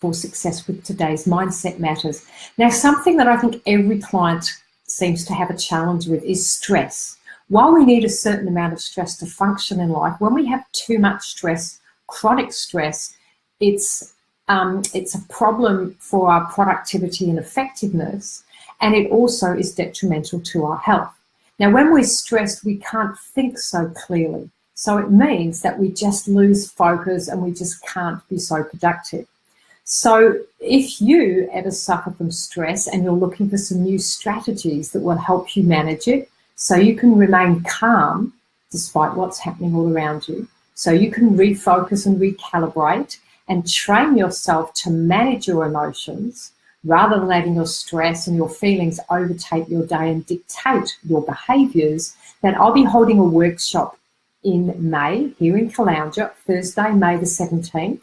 for Success with today's Mindset Matters. Now, something that I think every client seems to have a challenge with is stress. While we need a certain amount of stress to function in life, when we have too much stress, chronic stress, it's a problem for our productivity and effectiveness, and it also is detrimental to our health. Now, when we're stressed, we can't think so clearly. So it means that we just lose focus and we just can't be so productive. So if you ever suffer from stress and you're looking for some new strategies that will help you manage it so you can remain calm despite what's happening all around you, so you can refocus and recalibrate and train yourself to manage your emotions rather than letting your stress and your feelings overtake your day and dictate your behaviours, then I'll be holding a workshop in May here in Caloundra, Thursday, May the 17th.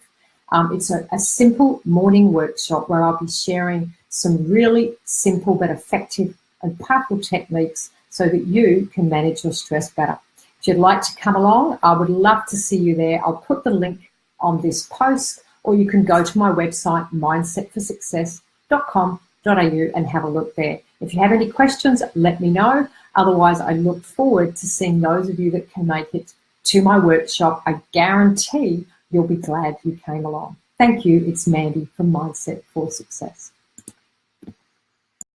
It's a simple morning workshop where I'll be sharing some really simple but effective and powerful techniques so that you can manage your stress better. If you'd like to come along, I would love to see you there. I'll put the link on this post, or you can go to my website, mindsetforsuccess.com.au, and have a look there. If you have any questions, let me know. Otherwise, I look forward to seeing those of you that can make it to my workshop. I guarantee you'll be glad you came along. Thank you. It's Mandy from Mindset for Success.